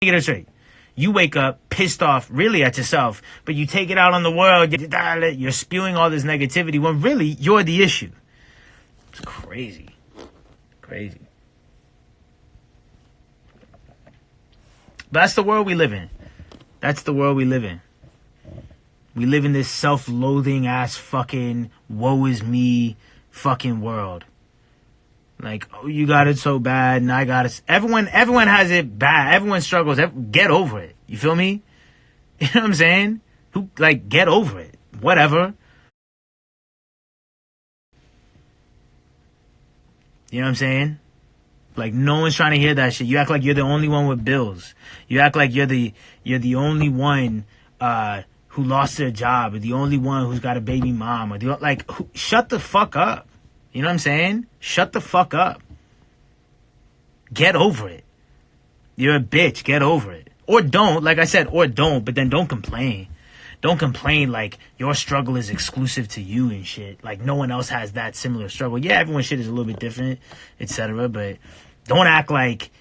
Get it straight. You wake up pissed off really at yourself, but you take it out on the world. You're spewing all this negativity when really you're the issue. It's crazy. Crazy. But that's the world we live in. That's the world we live in. We live in this self-loathing ass fucking woe is me fucking world. Like, oh, you got it so bad, and I got it. Everyone has it bad. Everyone struggles. Get over it. You feel me? You know what I'm saying? Get over it. Whatever. You know what I'm saying? Like, no one's trying to hear that shit. You act like you're the only one with bills. You act like you're the only one who lost their job, or the only one who's got a baby mom, or shut the fuck up. You know what I'm saying? Shut the fuck up. Get over it. You're a bitch. Get over it. Or don't, like I said, but then don't complain. Don't complain like your struggle is exclusive to you and shit. Like no one else has that similar struggle. Yeah, everyone's shit is a little bit different, etc. But don't act like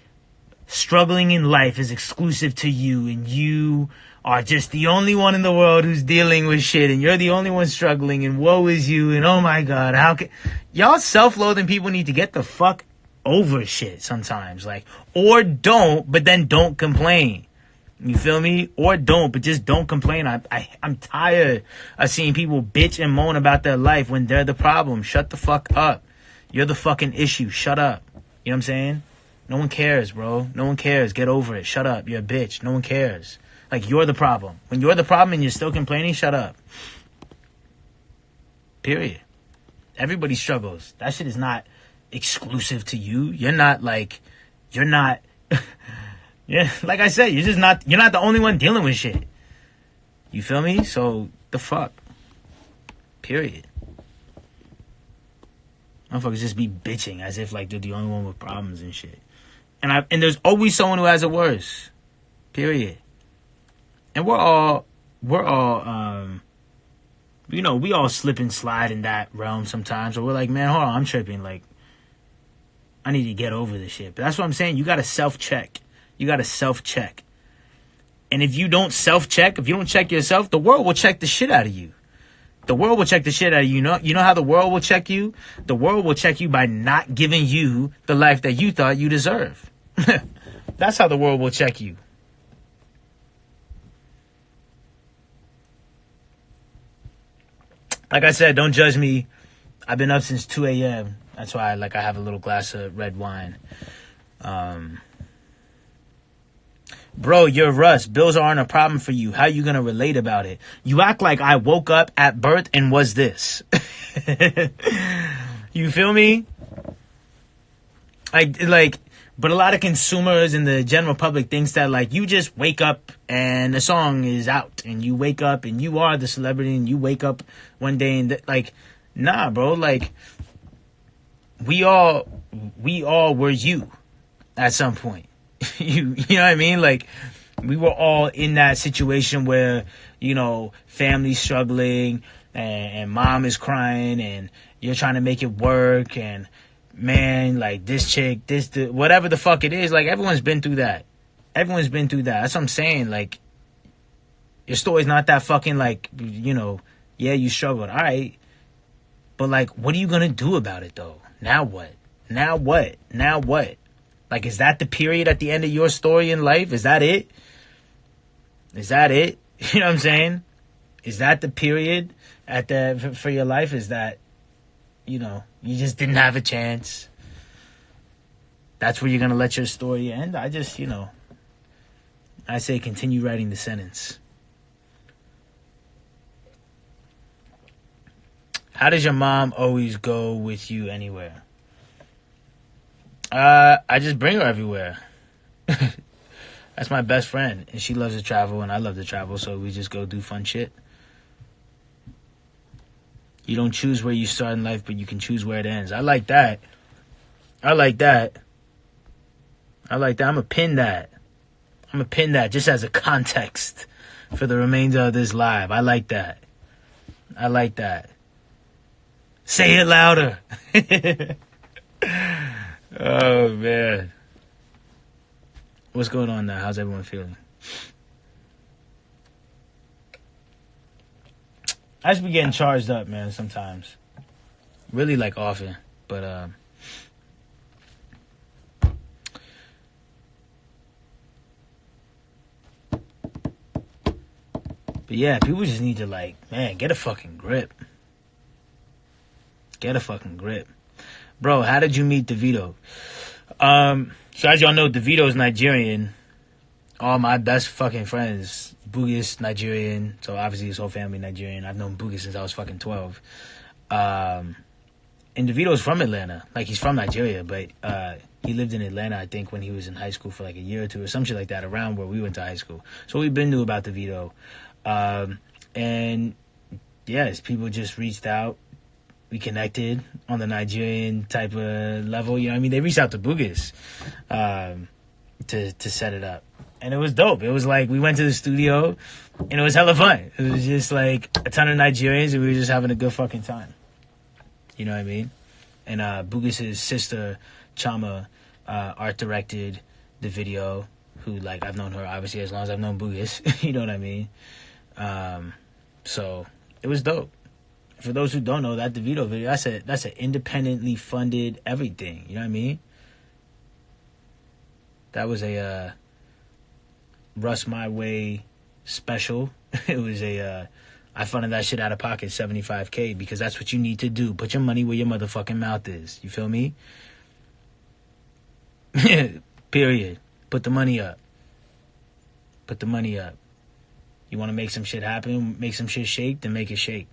struggling in life is exclusive to you and you are just the only one in the world who's dealing with shit and you're the only one struggling and woe is you and oh my god, how can y'all self-loathing people need to get the fuck over shit sometimes. Like, or don't, but then don't complain. You feel me? Or don't, but just don't complain. I'm tired of seeing people bitch and moan about their life when they're the problem. Shut the fuck up. You're the fucking issue. Shut up. You know what I'm saying? No one cares, bro. No one cares. Get over it. Shut up. You're a bitch. No one cares. Like, you're the problem. When you're the problem and you're still complaining, shut up. Period. Everybody struggles. That shit is not exclusive to you. You're not. Yeah, like I said, you're not the only one dealing with shit. You feel me? So, the fuck. Period. Motherfuckers just be bitching as if like they're the only one with problems and shit. And there's always someone who has it worse. Period. And we all slip and slide in that realm sometimes. So we're like, man, hold on, I'm tripping. Like, I need to get over this shit. But that's what I'm saying. You got to self-check. You got to self-check. And if you don't self-check, if you don't check yourself, the world will check the shit out of you. The world will check the shit out of you. You know how the world will check you? The world will check you by not giving you the life that you thought you deserve. That's how the world will check you. Like I said, don't judge me. I've been up since 2 a.m. That's why I have a little glass of red wine. Bro, you're Russ. Bills aren't a problem for you. How you gonna relate about it? You act like I woke up at birth and was this. You feel me? But a lot of consumers and the general public thinks that like you just wake up and the song is out and you wake up and you are the celebrity and you wake up one day and nah, bro. Like we all were you at some point. You know what I mean? Like we were all in that situation where, you know, family's struggling and mom is crying and you're trying to make it work and man, like this chick, whatever the fuck it is, like everyone's been through that. Everyone's been through that. That's what I'm saying. Like your story's not that fucking like, you know, yeah, you struggled. All right. But like, what are you going to do about it though? Now what? Now what? Now what? Like, is that the period at the end of your story in life? Is that it? Is that it? You know what I'm saying? Is that the period for your life? Is that, you know, you just didn't have a chance? That's where you're going to let your story end? I just, you know, I say continue writing the sentence. How does your mom always go with you anywhere? I just bring her everywhere. That's my best friend. And she loves to travel and I love to travel. So we just go do fun shit. You don't choose where you start in life, but you can choose where it ends. I like that. I'm going to pin that. I'm going to pin that just as a context for the remainder of this live. I like that. Say it louder. Oh, man. What's going on now? How's everyone feeling? I just be getting charged up, man, sometimes. Really, like, often. But yeah, people just need to, like, man, get a fucking grip. Get a fucking grip. Bro, how did you meet DeVito? So as y'all know, DeVito is Nigerian. All my best fucking friends, Bugis, Nigerian. So obviously his whole family Nigerian. I've known Bugis since I was fucking 12. And DeVito's from Atlanta. Like, he's from Nigeria, but he lived in Atlanta, I think, when he was in high school for like a year or two or some shit like that, around where we went to high school. So we've been knew about DeVito. And yes, people just reached out. We connected on the Nigerian type of level. You know what I mean? They reached out to Bugis to set it up. And it was dope. It was like we went to the studio and it was hella fun. It was just like a ton of Nigerians and we were just having a good fucking time. You know what I mean? And Bugis' sister, Chama, art directed the video, who, like, I've known her obviously as long as I've known Bugis. You know what I mean? So it was dope. For those who don't know, that DeVito video, that's an independently funded everything. You know what I mean? That was a Russ My Way special. It was I funded that shit out of pocket, $75K, because that's what you need to do. Put your money where your motherfucking mouth is. You feel me? Period. Put the money up. Put the money up. You want to make some shit happen, make some shit shake, then make it shake.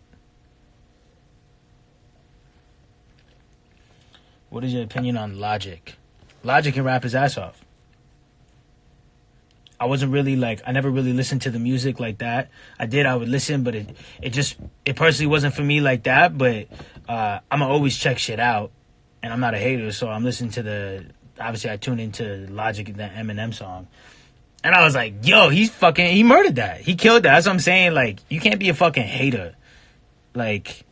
What is your opinion on Logic? Logic can rap his ass off. I wasn't really like, I never really listened to the music like that. I would listen, but it personally wasn't for me like that. But I'ma always check shit out, and I'm not a hater, so I'm listening to obviously I tuned into Logic, the Eminem song, and I was like, yo, he murdered that. He killed that. That's what I'm saying. Like, you can't be a fucking hater. Like,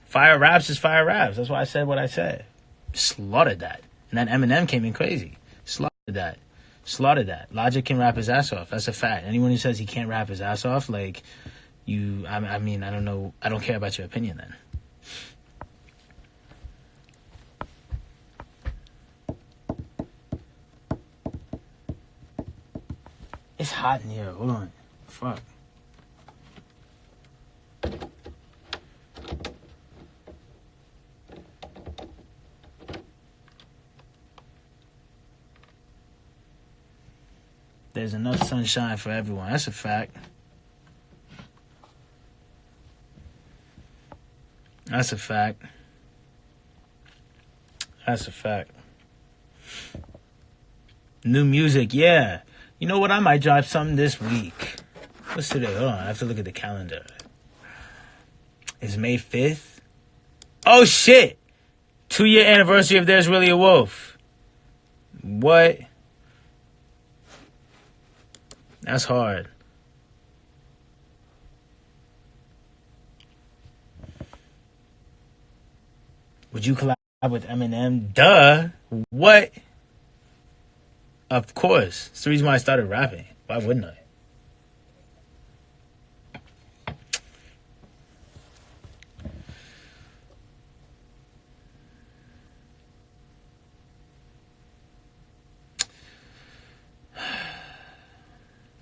fire raps is fire raps. That's why I said what I said. Slaughtered that. And then Eminem came in crazy. Slaughtered that. Logic can rap his ass off. That's a fact. Anyone who says he can't rap his ass off, like, I mean, I don't know. I don't care about your opinion then. It's hot in here. Hold on. Fuck. There's enough sunshine for everyone. That's a fact. That's a fact. That's a fact. New music, yeah. You know what? I might drop something this week. What's today? Hold on. I have to look at the calendar. It's May 5th. Oh, shit. 2-year anniversary of There's Really a Wolf. What? That's hard. Would you collab with Eminem? Duh. What? Of course. It's the reason why I started rapping. Why wouldn't I?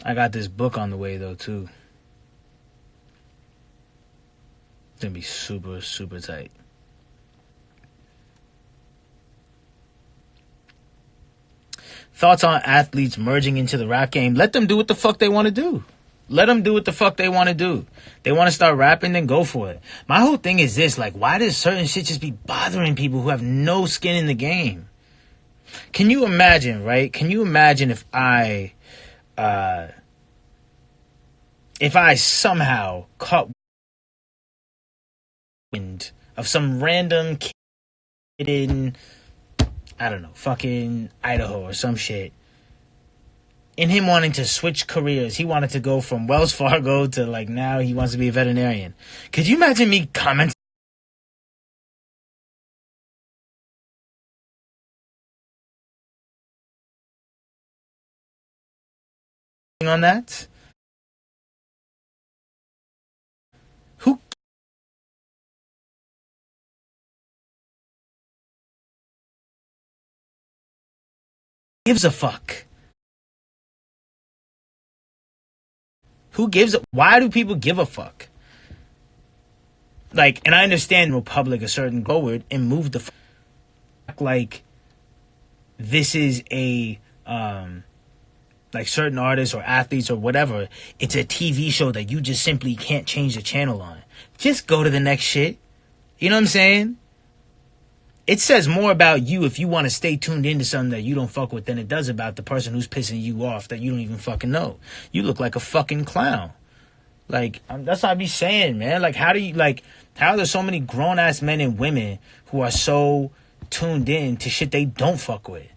I got this book on the way, though, too. It's going to be super, super tight. Thoughts on athletes merging into the rap game? Let them do what the fuck they want to do. Let them do what the fuck they want to do. They want to start rapping, then go for it. My whole thing is this, like, why does certain shit just be bothering people who have no skin in the game? Can you imagine, right? Can you imagine if I somehow caught wind of some random kid in, I don't know, fucking Idaho or some shit, and him wanting to switch careers? He wanted to go from Wells Fargo to, like, now he wants to be a veterinarian. Could you imagine me commenting on that? Who gives a fuck? Why do people give a fuck? Like, and I understand Republic a certain forward and move the fuck like this is a like certain artists or athletes or whatever. It's a TV show that you just simply can't change the channel on. Just go to the next shit. You know what I'm saying? It says more about you if you want to stay tuned into something that you don't fuck with than it does about the person who's pissing you off that you don't even fucking know. You look like a fucking clown. Like, that's what I be saying, man. Like, how are there so many grown-ass men and women who are so tuned in to shit they don't fuck with?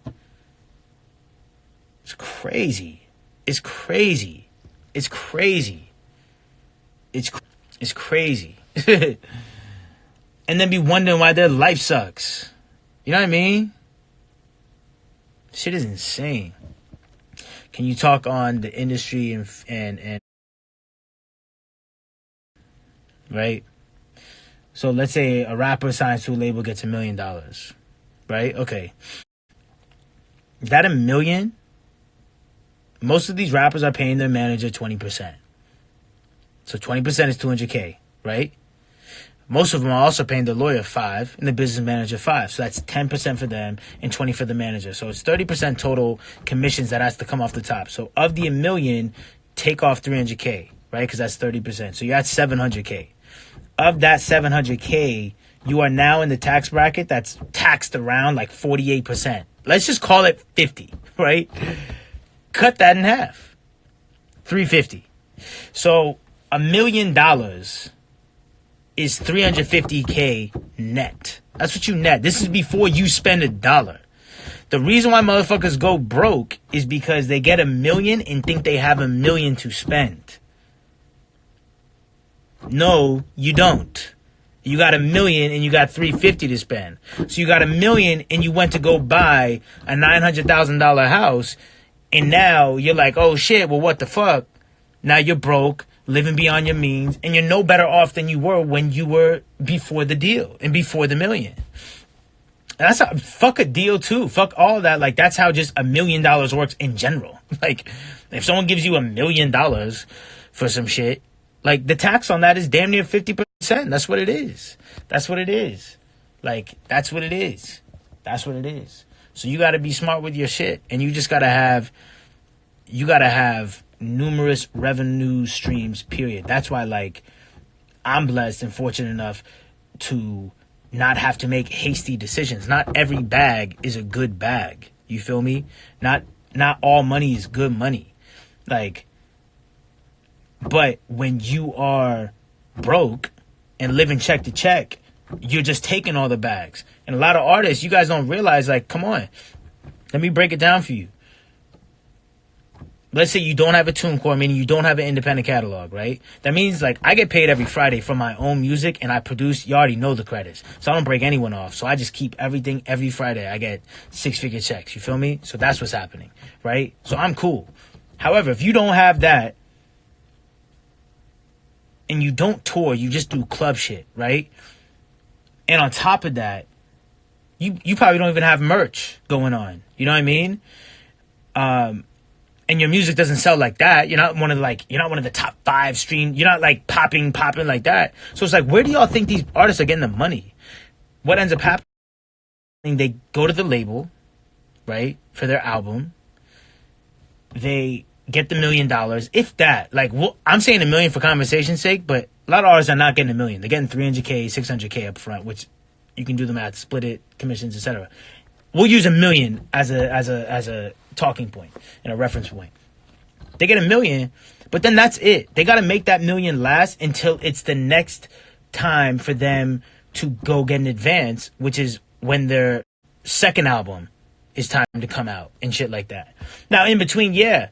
It's crazy. It's crazy. It's crazy. It's crazy. And then be wondering why their life sucks. You know what I mean? Shit is insane. Can you talk on the industry and right? So let's say a rapper signs to a label, gets $1 million, right? Okay. That $1 million, most of these rappers are paying their manager 20%. So 20% is $200K, right? Most of them are also paying the lawyer $5 and the business manager $5. So that's 10% for them and 20% for the manager. So it's 30% total commissions that has to come off the top. So of the $1 million, take off $300K, right? Because that's 30%. So you're at $700K. Of that $700K, you are now in the tax bracket that's taxed around like 48%. Let's just call it 50, right? Cut that in half. $350. So $1 million is $350K net. That's what you net. This is before you spend $1. The reason why motherfuckers go broke is because they get $1 million and think they have $1 million to spend. No, you don't. You got $1 million and you got $350 to spend. So you got $1 million and you went to go buy a $900,000 house, and now you're like, oh shit, well what the fuck? Now you're broke, living beyond your means, and you're no better off than you were when you were before the deal and before the $1 million. Fuck a deal too. Fuck all that. Like, that's how just $1 million works in general. Like, if someone gives you $1 million for some shit, like, the tax on that is damn near 50%. That's what it is. That's what it is. Like, that's what it is. That's what it is. So you got to be smart with your shit, and you just got to have numerous revenue streams, period. That's why, like, I'm blessed and fortunate enough to not have to make hasty decisions. Not every bag is a good bag. You feel me? Not all money is good money. Like, but when you are broke and living check to check, you're just taking all the bags. And a lot of artists, you guys don't realize, like, come on, let me break it down for you. Let's say you don't have a TuneCore, meaning you don't have an independent catalog, right? That means, like, I get paid every Friday for my own music, and I produce. You already know the credits, so I don't break anyone off. So I just keep everything every Friday. I get 6-figure checks. You feel me? So that's what's happening, right? So I'm cool. However, if you don't have that, and you don't tour, you just do club shit, right? And on top of that, you probably don't even have merch going on. You know what I mean? And your music doesn't sell like that. You're not one of the top 5 stream. You're not like popping like that. So it's like, where do y'all think these artists are getting the money? What ends up happening? They go to the label, right, for their album. They get the $1 million, if that. Like, well, I'm saying $1 million for conversation's sake, but a lot of artists are not getting $1 million. They're getting $300K, $600K up front, which you can do the math, split it, commissions, etc. We'll use $1 million as a talking point and a reference point. They get $1 million, but then that's it. They got to make that $1 million last until it's the next time for them to go get an advance, which is when their second album is time to come out and shit like that. Now, in between, yeah,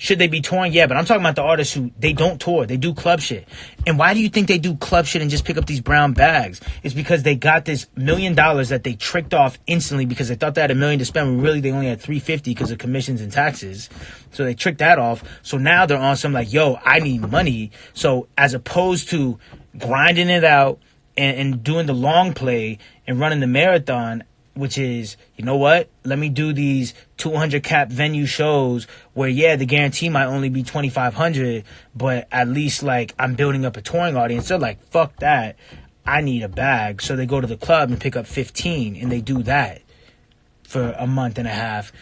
Should they be touring? Yeah, but I'm talking about the artists who, they don't tour. They do club shit. And why do you think they do club shit and just pick up these brown bags? It's because they got this $1 million that they tricked off instantly because they thought they had $1 million to spend when really they only had $350 because of commissions and taxes. So they tricked that off. So now they're on some like, yo, I need money. So as opposed to grinding it out and doing the long play and running the marathon, which is, you know what? Let me do these 200 cap venue shows where, yeah, the guarantee might only be 2,500, but at least like I'm building up a touring audience. They're like, fuck that. I need a bag. So they go to the club and pick up 15 and they do that for a month and a half.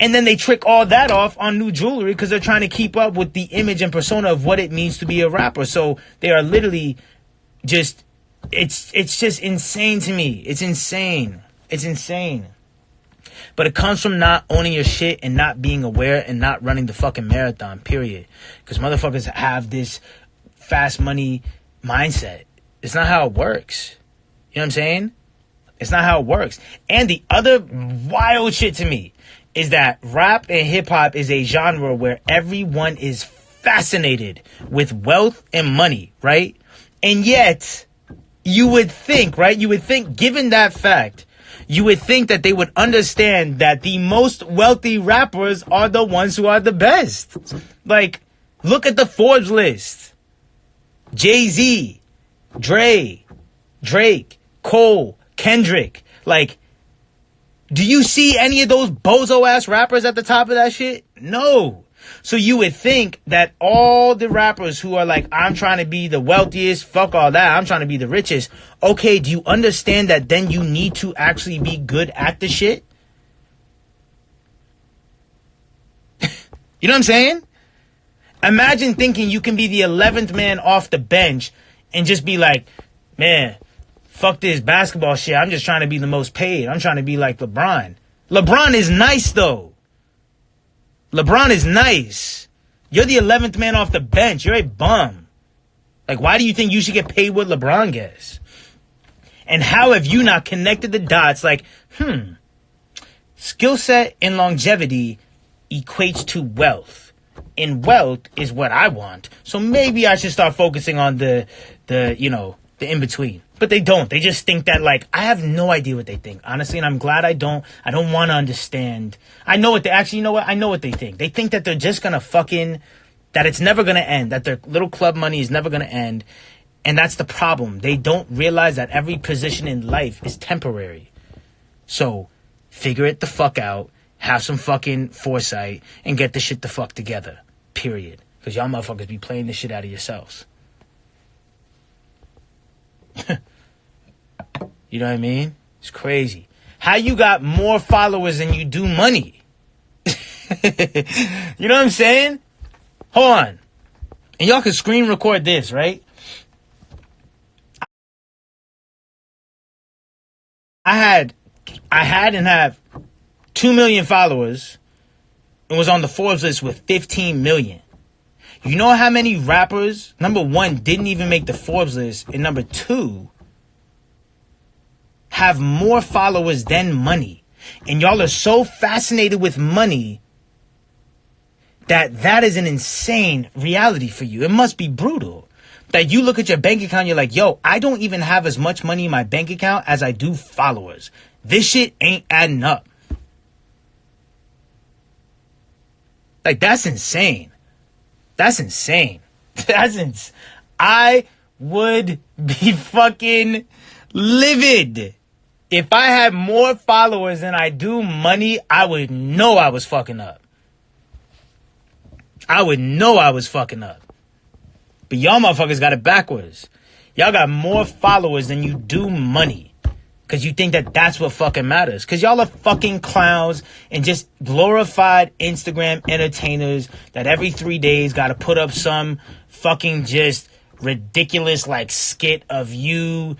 And then they trick all that off on new jewelry because they're trying to keep up with the image and persona of what it means to be a rapper. So they are literally just, it's just insane to me. It's insane. It's insane. But it comes from not owning your shit and not being aware and not running the fucking marathon, period. Because motherfuckers have this fast money mindset. It's not how it works. You know what I'm saying? It's not how it works. And the other wild shit to me is that rap and hip hop is a genre where everyone is fascinated with wealth and money, right? And yet, you would think, right? You would think, given that fact, you would think that they would understand that the most wealthy rappers are the ones who are the best. Like, look at the Forbes list. Jay-Z, Drake, Cole, Kendrick. Like, do you see any of those bozo-ass rappers at the top of that shit? No. So you would think that all the rappers who are like, I'm trying to be the wealthiest, fuck all that, I'm trying to be the richest. Okay, do you understand that then you need to actually be good at the shit? You know what I'm saying? Imagine thinking you can be the 11th man off the bench and just be like, man, fuck this basketball shit. I'm just trying to be the most paid. I'm trying to be like LeBron. LeBron is nice though. LeBron is nice. You're the 11th man off the bench. You're a bum. Like, why do you think you should get paid what LeBron gets? And how have you not connected the dots? Like, skill set and longevity equates to wealth. And wealth is what I want. So maybe I should start focusing on the in-between. But they don't. They just think that, like, I have no idea what they think, honestly, and I'm glad I don't want to understand. I know what they, actually, you know what? I know what they think. They think that they're just going to that it's never going to end, that their little club money is never going to end, and that's the problem. They don't realize that every position in life is temporary. So, figure it the fuck out, have some fucking foresight, and get the shit the fuck together, period. Because y'all motherfuckers be playing this shit out of yourselves. You know what I mean? It's crazy. How you got more followers than you do money? You know what I'm saying? Hold on. And y'all can screen record this, right? I had and have 2 million followers and was on the Forbes list with 15 million. You know how many rappers, number one, didn't even make the Forbes list, and number two, have more followers than money. And y'all are so fascinated with money that is an insane reality for you. It must be brutal. That you look at your bank account, you're like, yo, I don't even have as much money in my bank account as I do followers. This shit ain't adding up. Like, that's insane. That's insane. I would be fucking livid. If I had more followers than I do money, I would know I was fucking up. I would know I was fucking up. But y'all motherfuckers got it backwards. Y'all got more followers than you do money. Because you think that that's what fucking matters. Because y'all are fucking clowns and just glorified Instagram entertainers that every 3 days got to put up some fucking just ridiculous like skit of you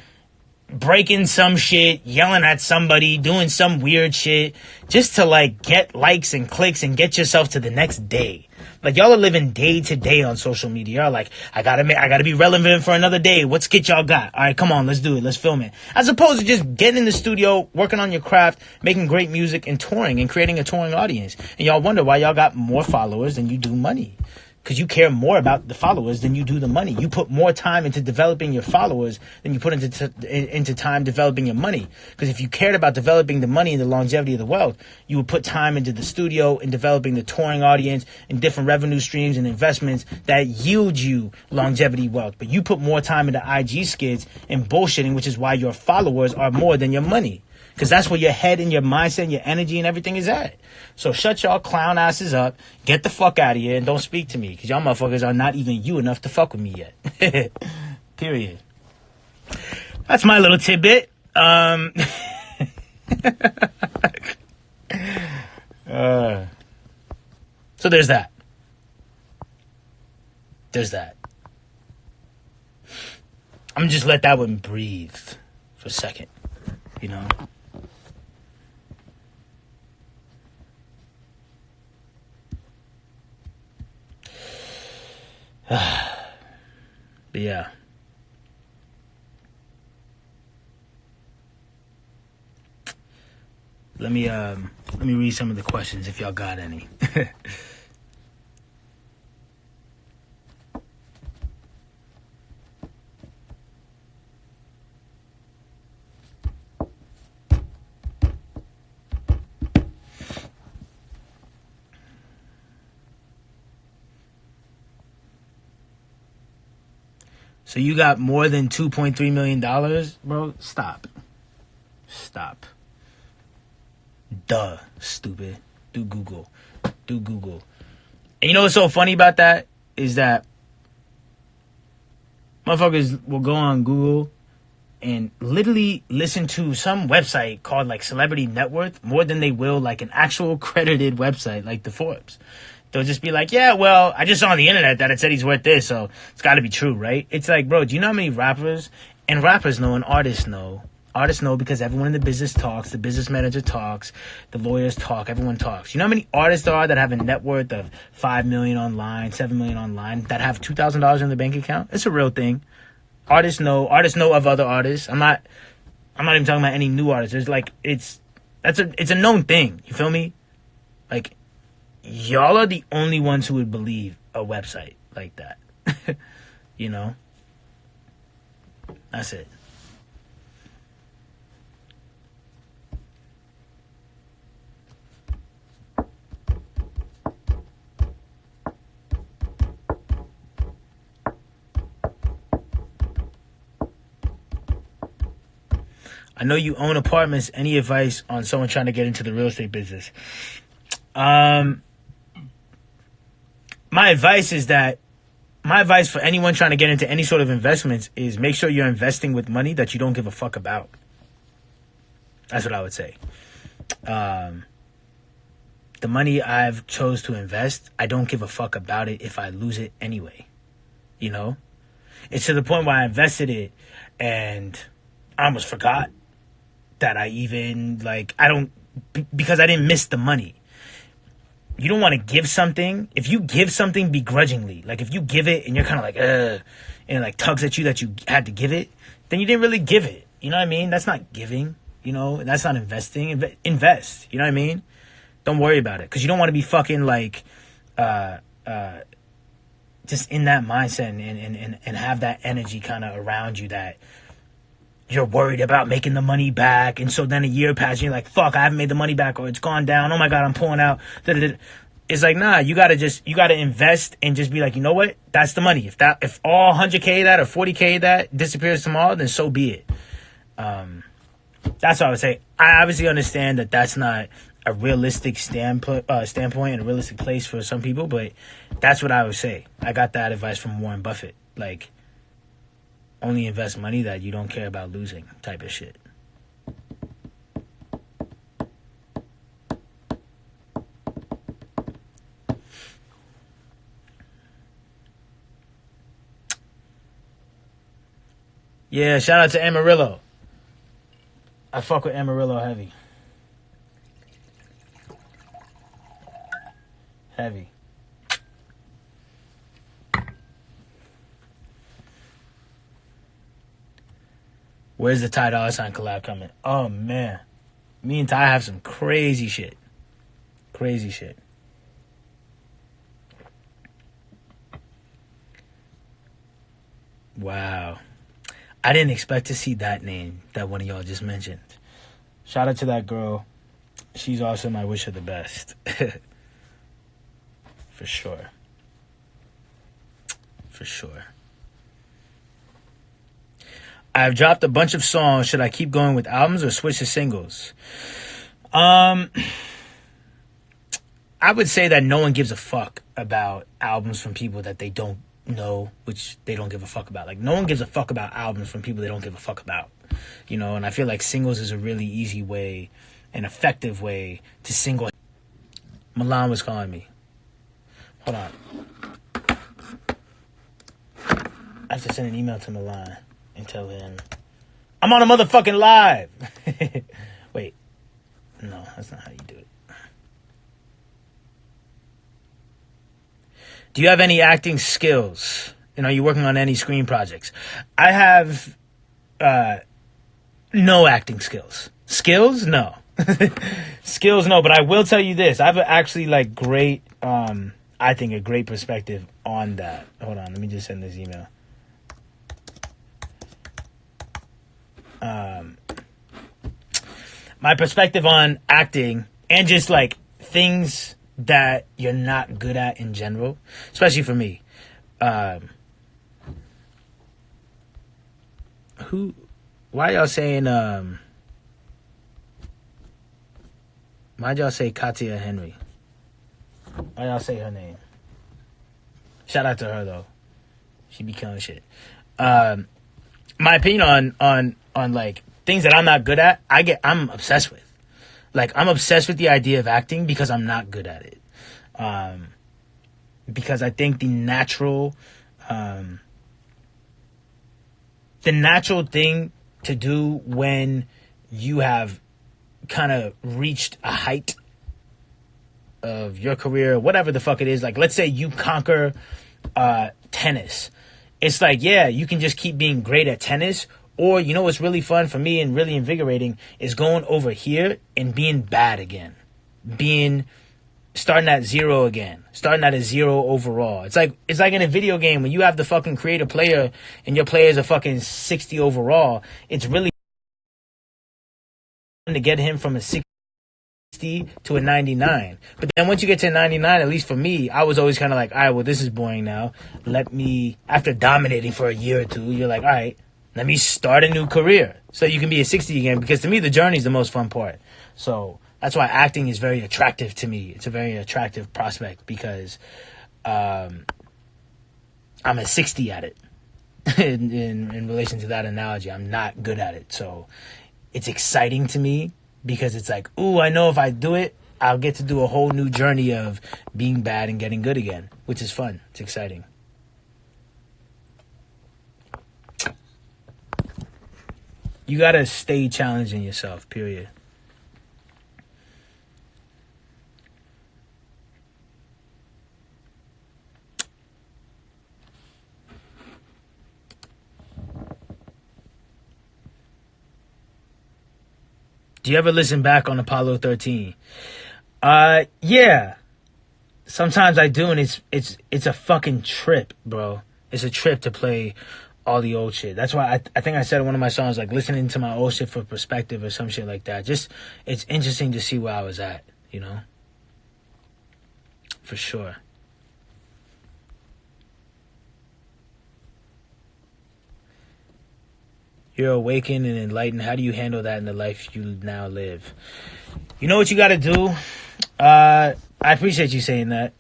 breaking some shit, yelling at somebody, doing some weird shit just to like get likes and clicks and get yourself to the next day. Like, y'all are living day to day on social media. Y'all are like, I gotta be relevant for another day. What skit y'all got? All right, come on, let's do it. Let's film it. As opposed to just getting in the studio, working on your craft, making great music, and touring, and creating a touring audience. And y'all wonder why y'all got more followers than you do money. Because you care more about the followers than you do the money. You put more time into developing your followers than you put into time developing your money. Because if you cared about developing the money and the longevity of the wealth, you would put time into the studio and developing the touring audience and different revenue streams and investments that yield you longevity wealth. But you put more time into IG skits and bullshitting, which is why your followers are more than your money. Because that's where your head and your mindset and your energy and everything is at. So shut y'all clown asses up, get the fuck out of here, and don't speak to me. Because y'all motherfuckers are not even you enough to fuck with me yet. Period. That's my little tidbit. So there's that. There's that. I'm gonna just let that one breathe for a second. You know? But yeah. Let me read some of the questions if y'all got any. So you got more than $2.3 million, bro? Stop. Duh, stupid. Do Google. And you know what's so funny about that? Is that motherfuckers will go on Google and literally listen to some website called like Celebrity Net Worth more than they will like an actual accredited website like the Forbes. They'll just be like, yeah, well, I just saw on the internet that it said he's worth this, so it's got to be true, right? It's like, bro, do you know how many rappers, and rappers know and artists know? Artists know because everyone in the business talks, the business manager talks, the lawyers talk, everyone talks. You know how many artists there are that have a net worth of $5 million online, $7 million online, that have $2,000 in their bank account? It's a real thing. Artists know of other artists. I'm not even talking about any new artists. There's like, it's a known thing. You feel me? Like, y'all are the only ones who would believe a website like that. You know? That's it. I know you own apartments. Any advice on someone trying to get into the real estate business? My advice for anyone trying to get into any sort of investments is make sure you're investing with money that you don't give a fuck about. That's what I would say. The money I've chose to invest, I don't give a fuck about it if I lose it anyway. You know? It's to the point where I invested it and I almost forgot that I even, because I didn't miss the money. You don't want to give something. If you give something begrudgingly, like if you give it and you're kind of like, and it like tugs at you that you had to give it, then you didn't really give it. You know what I mean? That's not giving, you know? That's not investing. Invest, you know what I mean? Don't worry about it. Because you don't want to be fucking like, just in that mindset and have that energy kind of around you that you're worried about making the money back. And so then a year passes and you're like, fuck, I haven't made the money back, or it's gone down. Oh my God, I'm pulling out. It's like, nah, you gotta invest and just be like, you know what? That's the money. If all 100K of that or 40K of that disappears tomorrow, then so be it. That's what I would say. I obviously understand that that's not a realistic standpoint and a realistic place for some people, but that's what I would say. I got that advice from Warren Buffett. Like, only invest money that you don't care about losing type of shit. Yeah, shout out to Amarillo. I fuck with Amarillo heavy. Where's the Ty Dolla Sign collab coming? Oh man, me and Ty have some crazy shit. Crazy shit. Wow. I didn't expect to see that name that one of y'all just mentioned. Shout out to that girl. She's awesome. I wish her the best. For sure. For sure. I've dropped a bunch of songs. Should I keep going with albums or switch to singles? I would say that no one gives a fuck about albums from people that they don't know, which they don't give a fuck about. Like, no one gives a fuck about albums from people they don't give a fuck about. You know, and I feel like singles is a really easy way, an effective way to single. Milan was calling me. Hold on. I have to send an email to Milan and tell him I'm on a motherfucking live. Wait. No, that's not how you do it. Do you have any acting skills? And are you working on any screen projects? I have no acting skills. Skills? No. Skills? No. But I will tell you this. I have actually like great, I think a great perspective on that. Hold on. Let me just send this email. My perspective on acting and just like things that you're not good at in general, especially for me. Why y'all saying, why'd y'all say Katia Henry? Why y'all say her name? Shout out to her though. She be killing shit. My opinion on like things that I'm not good at, I'm obsessed with. Like, I'm obsessed with the idea of acting because I'm not good at it. Because I think the natural thing to do when you have kind of reached a height of your career, whatever the fuck it is, like, let's say you conquer tennis. It's like, yeah, you can just keep being great at tennis. Or, you know what's really fun for me and really invigorating is going over here and being bad again. Starting at zero again. Starting at a zero overall. It's like in a video game when you have the fucking creator player and your player is a fucking 60 overall. It's really fun to get him from a 60 to a 99. But then once you get to a 99, at least for me, I was always kind of like, all right, well, this is boring now. After dominating for a year or two, you're like, all right, let me start a new career so you can be a 60 again. Because to me, the journey is the most fun part. So that's why acting is very attractive to me. It's a very attractive prospect because I'm a 60 at it. in relation to that analogy, I'm not good at it. So it's exciting to me because it's like, ooh, I know if I do it, I'll get to do a whole new journey of being bad and getting good again, which is fun. It's exciting. You gotta stay challenging yourself, period. Do you ever listen back on Apollo 13? Yeah. Sometimes I do, and it's a fucking trip, bro. It's a trip to play all the old shit. That's why I think I said in one of my songs, like, listening to my old shit for perspective or some shit like that. Just, it's interesting to see where I was at, you know? For sure. You're awakened and enlightened. How do you handle that in the life you now live? You know what you gotta do? I appreciate you saying that.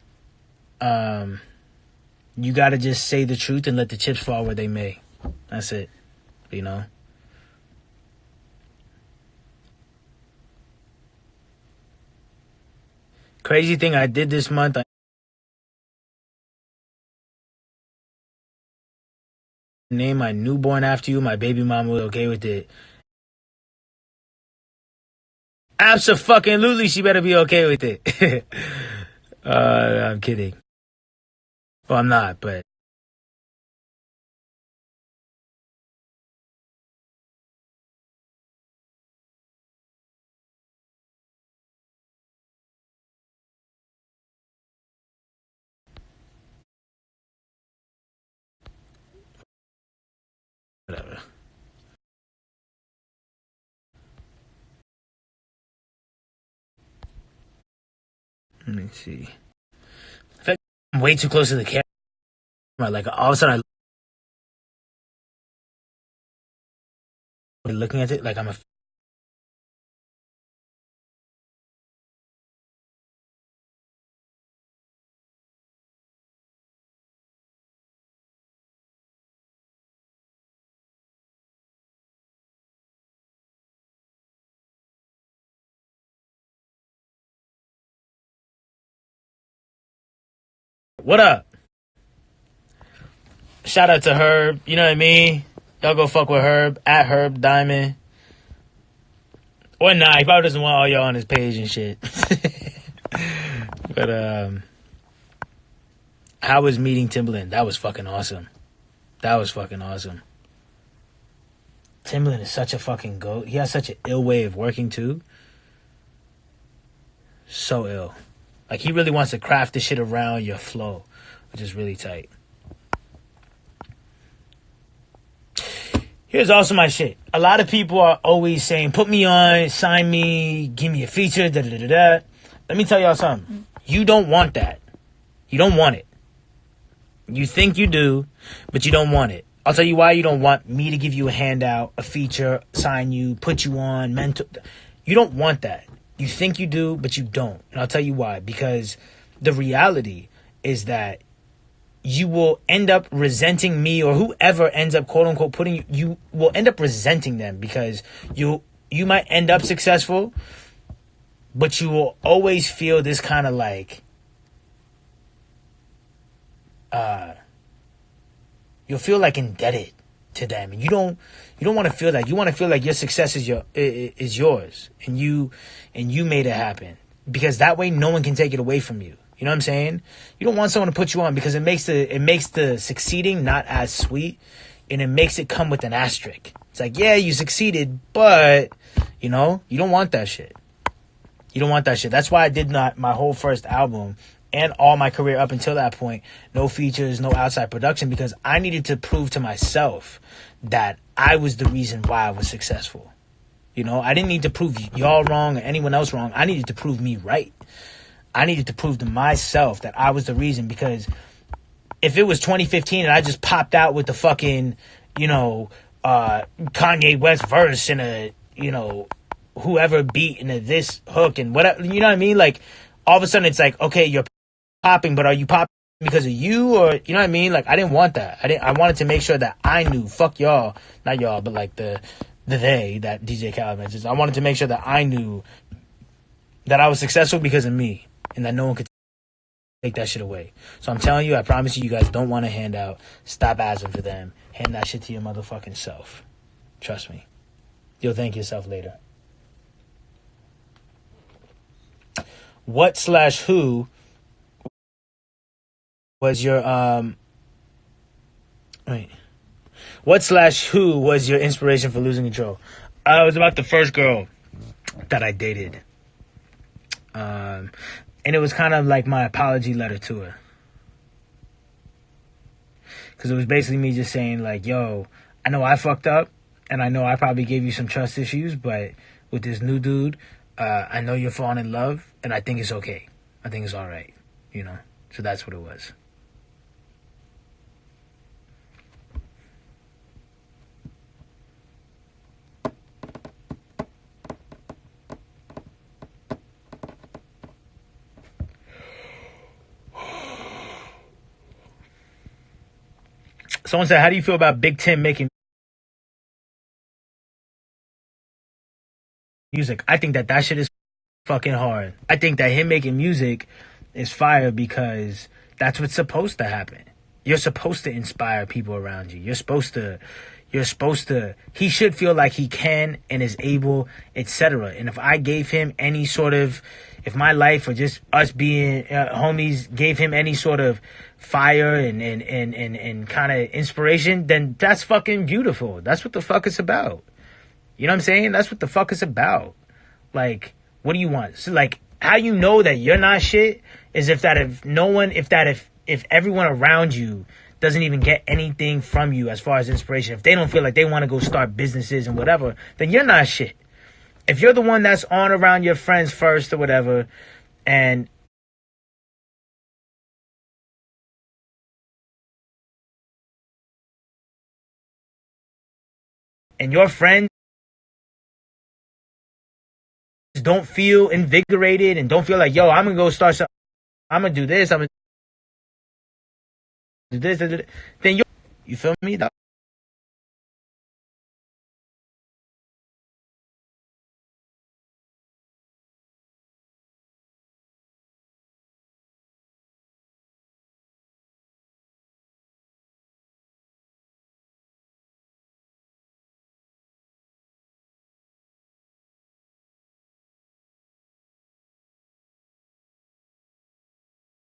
You gotta just say the truth and let the chips fall where they may. That's it. You know? Crazy thing I did this month, I named my newborn after you. My baby mama was okay with it. Absolutely, she better be okay with it. I'm kidding. Well, I'm not, but Whatever. Let me see. I feel like I'm way too close to the camera. Like all of a sudden, I'm looking at it like I'm a. What up? Shout out to Herb. You know what I mean? Y'all go fuck with Herb at Herb Diamond. Or nah, he probably doesn't want all y'all on his page and shit. But how was meeting Timbaland? That was fucking awesome. That was fucking awesome. Timbaland is such a fucking goat. He has such an ill way of working too. So ill. Like he really wants to craft this shit around your flow, which is really tight. Here's also my shit. A lot of people are always saying, put me on, sign me, give me a feature, da da da da. Let me tell y'all something. You don't want that. You don't want it. You think you do, but you don't want it. I'll tell you why you don't want me to give you a handout, a feature, sign you, put you on, mentor. You don't want that. You think you do, but you don't. And I'll tell you why. Because the reality is that you will end up resenting me or whoever ends up quote unquote putting you, you will end up resenting them because you might end up successful, but you will always feel this kind of like, you'll feel like indebted to them, and you don't want to feel that. You want to feel like your success is yours, and you made it happen, because that way no one can take it away from you. You know what I'm saying? You don't want someone to put you on because it makes the succeeding not as sweet, and it makes it come with an asterisk. It's like, yeah, you succeeded, but you don't want that shit. You don't want that shit. That's why I did not my whole first album and all my career up until that point, no features, no outside production, because I needed to prove to myself that I was the reason why I was successful. I didn't need to prove y'all wrong or anyone else wrong. I needed to prove me right. I needed to prove to myself that I was the reason, because if it was 2015 and I just popped out with the fucking, Kanye West verse and a, whoever beat and a this hook and whatever, you know what I mean? Like, all of a sudden it's like, okay, you're popping, but are you popping because of you, or you know what I mean? Like, I didn't want that. I wanted to make sure that I knew, fuck y'all, not y'all, but like the they that DJ Khaled mentions. I wanted to make sure that I knew that I was successful because of me, and that no one could take that shit away. So I'm telling you, I promise you, you guys don't want a handout. Stop asking for them. Hand that shit to your motherfucking self. Trust me. You'll thank yourself later. What/who was your What/who was your inspiration for losing control? It was about the first girl that I dated. And it was kind of like my apology letter to her. Because it was basically me just saying like, yo, I know I fucked up, and I know I probably gave you some trust issues, but with this new dude, I know you're falling in love, and I think it's okay. I think it's all right, So that's what it was. Someone said, how do you feel about Big Tim making music? I think that shit is fucking hard. I think that him making music is fire because that's what's supposed to happen. You're supposed to inspire people around you. You're supposed to, he should feel like he can and is able, etc. And if I gave him any sort of, if my life or just us being homies gave him any sort of fire and kind of inspiration, then that's fucking beautiful. That's what the fuck it's about. You know what I'm saying? That's what the fuck it's about. Like, what do you want? So, like, how you know that you're not shit is if everyone around you doesn't even get anything from you as far as inspiration, if they don't feel like they want to go start businesses and whatever, then you're not shit. If you're the one that's on around your friends first or whatever, and your friends don't feel invigorated and don't feel like, yo, I'm gonna go start something, I'm gonna do this, I'm gonna do this, then you feel me?